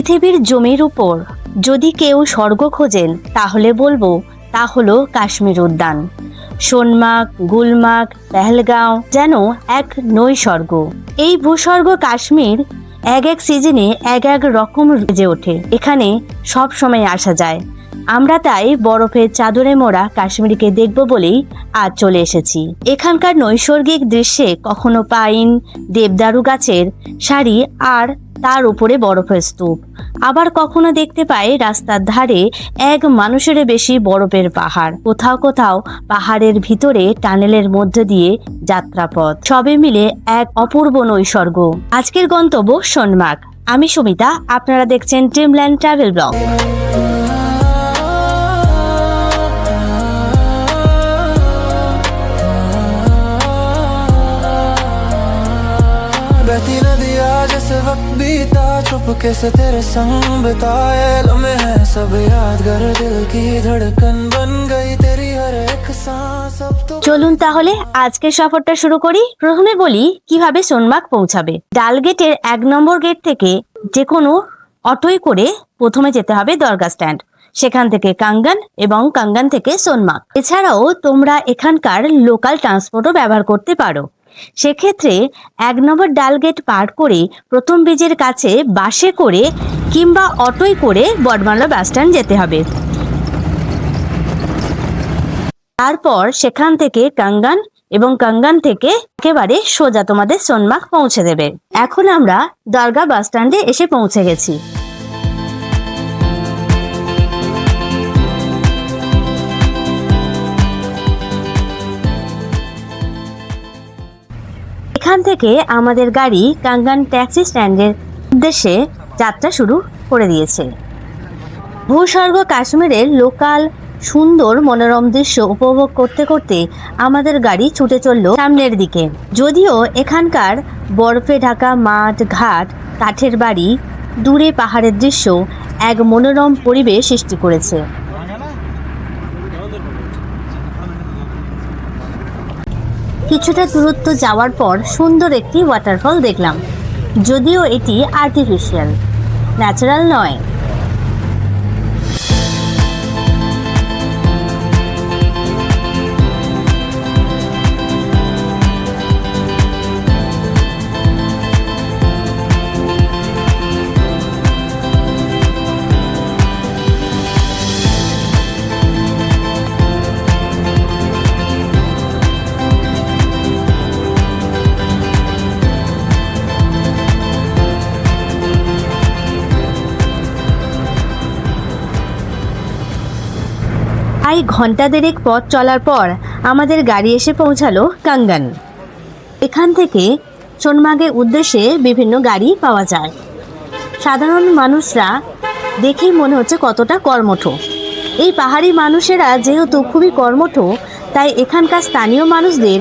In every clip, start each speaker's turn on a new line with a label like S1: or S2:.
S1: পৃথিবীর জমির উপর যদি কেউ স্বর্গ খোঁজেন তাহলে বলবো তা হলো কাশ্মীর উদ্যান। সোনমার্গ, গুলমার্গ, পেহেলগাঁও যেন এক নৈস্বর্গ। এই ভূস্বর্গ কাশ্মীর এক এক সিজনে এক এক রকম বেজে ওঠে। এখানে সব সময় আসা যায়। আমরা তাই বরফের চাদরে মোড়া কাশ্মীরকে দেখব বলেই আজ চলে এসেছি। এখানকার নৈসর্গিক দৃশ্যে কখনো পাইন, দেবদারু গাছের সারি আর তার উপরে বরফের স্তূপ, আবার কখনো দেখতে পাই রাস্তার ধারে এক মানুষের বেশি বরফের পাহাড়, কোথাও কোথাও পাহাড়ের ভিতরে টানেলের মধ্য দিয়ে যাত্রাপথ, সবে মিলে এক অপূর্ব নৈসর্গ। আজকের গন্তব্য সোনমার্গ। আমি সুমিতা, আপনারা দেখছেন ড্রিমল্যান্ড ট্রাভেল ব্লগ।
S2: बहती नदियाँ जैसे वक्त बीता, चुपके से तेरे संग बिताए लम्हे हैं सब यादगार, दिल की धड़कन बन गई तेरी हर एक सांस। अब तो
S1: চলুন তাহলে আজকের সফরটা শুরু করি। প্রথমে বলি কিভাবে সোনমার্গ পৌঁছাবে। ডালগেটের 1 নম্বর গেট থেকে যে কোনো অটোয় করে প্রথমে যেতে হবে দরগা স্ট্যান্ড, সেখান থেকে কাঙ্গান এবং কাঙ্গান থেকে সোনমার্গ। এছাড়াও তোমরা এখানকার লোকাল ট্রান্সপোর্টও ব্যবহার করতে পারো। সেক্ষেত্রে 1 নম্বর ডালগেট পার করে প্রথম ব্রিজের কাছে বাসে করে কিংবা অটোয় করে বটমালা বাস স্ট্যান্ড যেতে হবে। তারপর সেখান থেকে কাঙ্গান এবং কাঙ্গান থেকে একেবারে সোজা তোমাদের সোনমার্গ পৌঁছে দেবে। এখন আমরা দরগা বাস স্ট্যান্ডে এসে পৌঁছে গেছি। এখান থেকে আমাদের গাড়ি কাঙ্গান ট্যাক্সি স্ট্যান্ডের উদ্দেশ্যে যাত্রা শুরু করে দিয়েছে। ভূস্বর্গ কাশ্মীরের লোকাল সুন্দর মনোরম দৃশ্য উপভোগ করতে করতে আমাদের গাড়ি ছুটে চলল সামনের দিকে। যদিও এখানকার বরফে ঢাকা মাঠ, ঘাট, কাঠের বাড়ি, দূরে পাহাড়ের দৃশ্য এক মনোরম পরিবেশ সৃষ্টি করেছে। কিছুটা দূরত্ব যাওয়ার পর সুন্দর একটি ওয়াটারফল দেখলাম, যদিও এটি আর্টিফিশিয়াল, ন্যাচারাল নয়। প্রায় ঘন্টা দেড়েক পথ চলার পর আমাদের গাড়ি এসে পৌঁছালো কাঙ্গান। এখান থেকে সোনমার্গের উদ্দেশ্যে বিভিন্ন গাড়ি পাওয়া যায়। সাধারণ মানুষরা দেখেই মনে হচ্ছে কতটা কর্মঠ। এই পাহাড়ি মানুষেরা যেহেতু খুবই কর্মঠ, তাই এখানকার স্থানীয় মানুষদের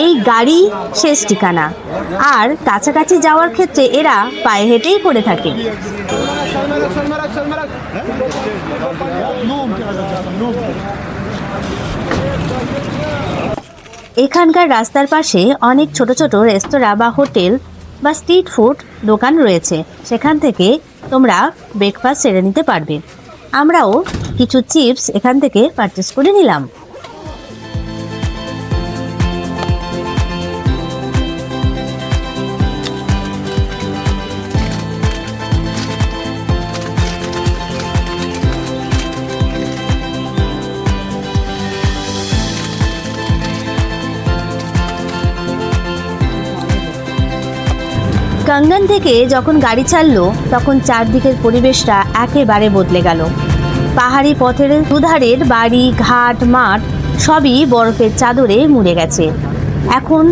S1: এই গাড়ি শেষ ঠিকানা, আর কাছাকাছি যাওয়ার ক্ষেত্রে এরা পায়ে হেঁটেই করে থাকে। এখানকার রাস্তার পাশে অনেক ছোট ছোট রেস্তোরাঁ বা হোটেল বা স্ট্রিট ফুড দোকান রয়েছে, সেখান থেকে তোমরা ব্রেকফাস্ট সেরে নিতে পারবে। আমরাও কিছু চিপস এখান থেকে পারচেস করে নিলাম। কাঙ্গান থেকে যখন গাড়ি ছাড়লো তখন চারদিকের পরিবেশটা একেবারে বদলে গেল। পাহাড়ি পথের দুধারের বাড়ি, ঘাট, মাঠ সবই বরফের চাদরে মুড়ে গেছে। এখন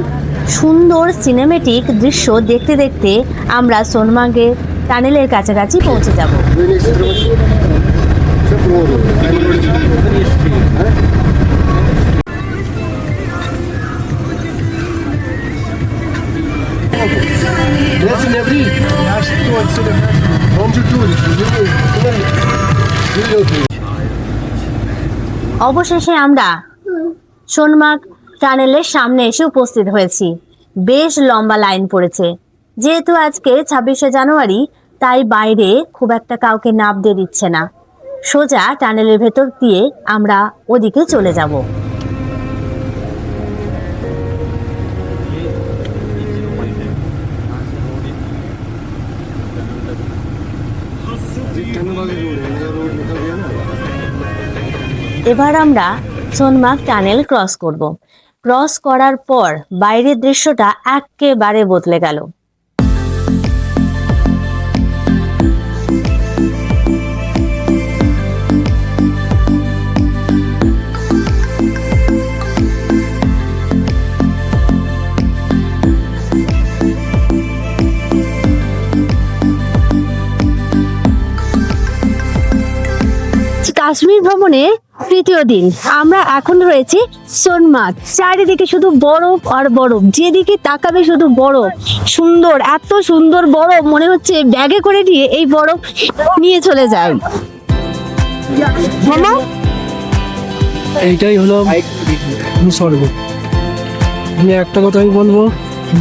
S1: সুন্দর সিনেমেটিক দৃশ্য দেখতে দেখতে আমরা সোনমার্গের টানেলের কাছাকাছি পৌঁছে যাব। অবশেষে আমরা সোনমার্গ টানেলের সামনে এসে উপস্থিত হয়েছি। বেশ লম্বা লাইন পড়েছে। যেহেতু আজকে 26শে জানুয়ারি, তাই বাইরে খুব একটা কাউকে নামতে দিচ্ছে না। সোজা টানেলের ভেতর দিয়ে আমরা ওদিকে চলে যাব। এবার আমরা সোনমার্গ টানেল ক্রস করব। ক্রস করার পর বাইরের দৃশ্যটা একেবারে বদলে গেল।
S3: কাশ্মীর ভ্রমণে তৃতীয় দিন। আমরা এখন রয়েছি সোনমার্গ। চারিদিকে শুধু বরফ আর বরফ, যেদিকে তাকাবে শুধু বরফ। সুন্দর, এত সুন্দর বরফ, মনে হচ্ছে ব্যাগে করে নিয়ে এই বরফ নিয়ে চলে যায়। মামা,
S4: এইটাই হলো ভূস্বর্গ। আমি একটা কথাই বলবো,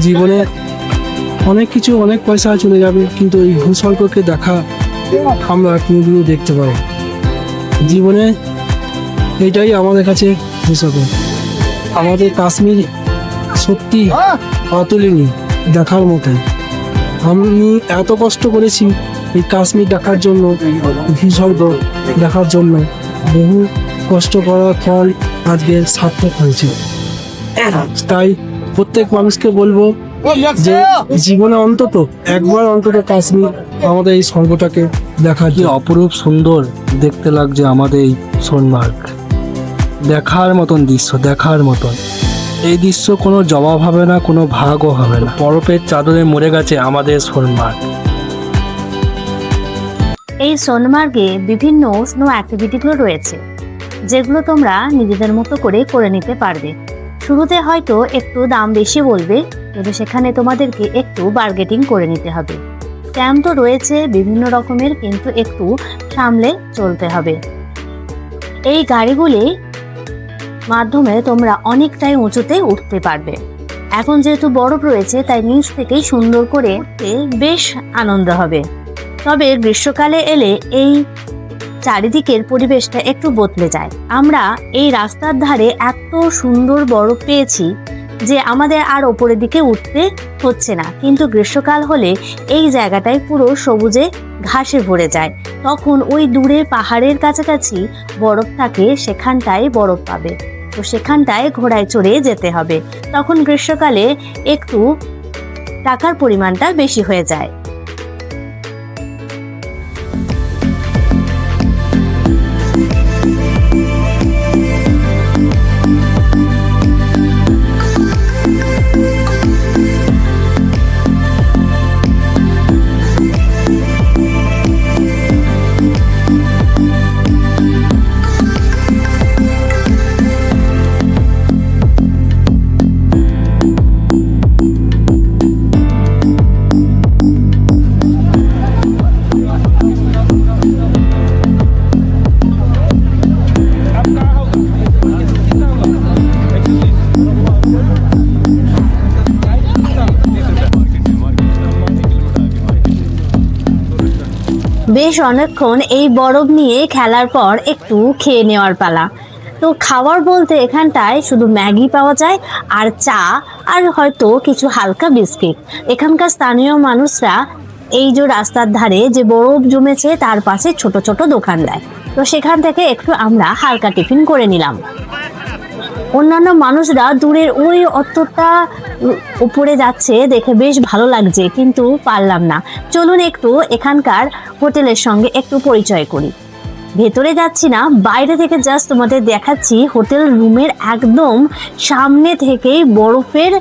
S4: জীবনে অনেক কিছু, অনেক পয়সা চলে যাবে, কিন্তু এই ভূস্বর্গকে দেখা আমরা কোনোদিনও দেখতে পাবো। জীবনে এইটাই আমাদের কাছে ভূস্বর্গ। আমাদের কাশ্মীর সত্যি অতুলনীয়, দেখার মতো। আমি এত কষ্ট করেছি এই কাশ্মীর দেখার জন্য, ভূস্বর্গ দেখার জন্য। বহু কষ্ট করার ফল আজকে সার্থক হয়েছে। তাই প্রত্যেক মানুষকে বলবো যে জীবনে অন্তত একবার অন্তত কাশ্মীর আমাদের এই স্বর্গটাকে দেখার। কি অপরূপ সুন্দর দেখতে লাগছে আমাদের এই সোনমার্গ। দেখার মতন দৃশ্য, দেখার মতন। এই দৃশ্য কোনো জবাব হবে না, কোনো ভাগও হবে না। বরফের চাদরে মরে গেছে আমাদের সোনমার্গ।
S1: এই সোনমার্গে বিভিন্ন স্নো অ্যাক্টিভিটিগুলো রয়েছে, যেগুলো তোমরা নিজেদের মতো করে নিতে পারবে। শুরুতে হয়তো একটু দাম বেশি বলবে, কিন্তু সেখানে তোমাদেরকে একটু বার্গেটিং করে নিতে হবে। স্ক্যাম তো রয়েছে বিভিন্ন রকমের, কিন্তু একটু সামলে চলতে হবে। এই গাড়িগুলি মাধ্যমে তোমরা অনেকটাই উঁচুতে উঠতে পারবে। এখন যেহেতু বরফ রয়েছে, তাই নিচ থেকেই সুন্দর করে বেশ আনন্দ হবে। তবে গ্রীষ্মকালে এলে এই চারিদিকের পরিবেশটা একটু বদলে যায়। আমরা এই রাস্তার ধারে এত সুন্দর বরফ পেয়েছি যে আমাদের আর ওপরের দিকে উঠতে হচ্ছে না। কিন্তু গ্রীষ্মকাল হলে এই জায়গাটায় পুরো সবুজে ঘাসে ভরে যায়। তখন ওই দূরে পাহাড়ের কাছাকাছি বরফ থাকে, সেখানটায় বরফ পাবে। তো সেখানটায় ঘোড়ায় চড়ে যেতে হবে। তখন গ্রীষ্মকালে একটু টাকার পরিমাণটা বেশি হয়ে যায়। বেশ অনেকক্ষণ এই বরফ নিয়ে খেলার পর একটু খেয়ে নেওয়ার পালা। তো খাবার বলতে এখানটায় শুধু ম্যাগি পাওয়া যায়, আর চা, আর হয়তো কিছু হালকা বিস্কিট। এখানকার স্থানীয় মানুষরা এই যে রাস্তার ধারে যে বরফ জমেছে তার পাশে ছোট ছোট দোকান দেয়। তো সেখান থেকে একটু আমরা হালকা টিফিন করে নিলাম। অন্যান্য মানুষরা দূরের ওই অতটা উপরে যাচ্ছে দেখে বেশ ভালো লাগছে, কিন্তু পারলাম না। চলুন একটু এখানকার হোটেলের সঙ্গে একটু পরিচয় করি। ভেতরে যাচ্ছি না, বাইরে থেকে জাস্ট তোমাদের দেখাচ্ছি। হোটেল রুমের একদম সামনে থেকেই বরফের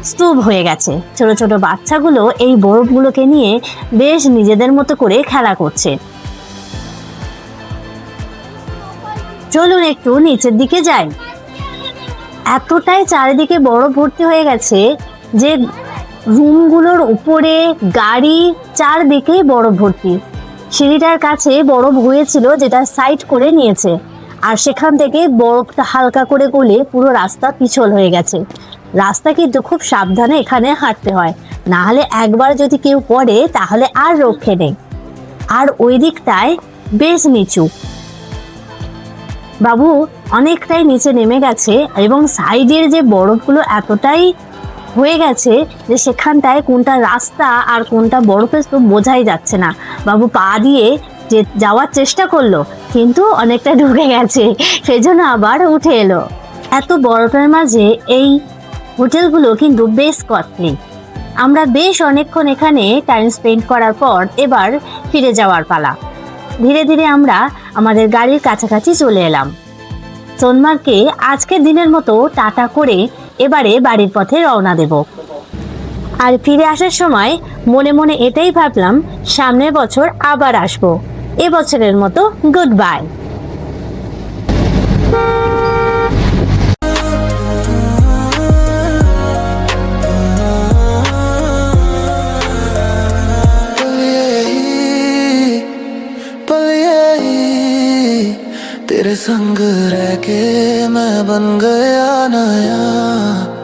S1: স্তূপ হয়ে গেছে। ছোট ছোট বাচ্চাগুলো এই বরফগুলোকে নিয়ে বেশ নিজেদের মতো করে খেলা করছে। চলুন একটু নিচের দিকে যাই। এতটাই চারিদিকে বরফ ভর্তি হয়ে গেছে যে রুমগুলোর উপরে, গাড়ি, চারদিকেই বরফ ভর্তি। সিঁড়িটার কাছে বরফ হয়েছিল, যেটা সাইড করে নিয়েছে, আর সেখান থেকে বরফটা হালকা করে গলে পুরো রাস্তা পিছল হয়ে গেছে। রাস্তা কিন্তু খুব সাবধানে এখানে হাঁটতে হয়, না হলে একবার যদি কেউ পড়ে তাহলে আর রক্ষে নেই। আর ওই দিকটায় বেশ নিচু। বাবু অনেকটাই নিচে নেমে গেছে এবং সাইডের যে বরফগুলো এতটাই হয়ে গেছে যে সেখানটায় কোনটা রাস্তা আর কোনটা বরফের স্তূপ বোঝাই যাচ্ছে না। বাবু পা দিয়ে যে যাওয়ার চেষ্টা করলো কিন্তু অনেকটা ঢুকে গেছে, সেজন্য আবার উঠে এলো। এত বরফের মাঝে এই হোটেলগুলো কিন্তু বেশ কস্টলি। আমরা বেশ অনেকক্ষণ এখানে টাইম স্পেন্ড করার পর এবার ফিরে যাওয়ার পালা। ধীরে ধীরে আমরা আমাদের গাড়ির কাছাকাছি চলে এলাম। সোনমার্গকে আজকের দিনের মতো টাটা করে এবারে বাড়ির পথে রওনা দেব। আর ফিরে আসার সময় মনে মনে এটাই ভাবলাম, সামনের বছর আবার আসবো। এবছরের মতো গুড বাই।
S2: पल यही तेरे संग रह के मैं बन गया नया।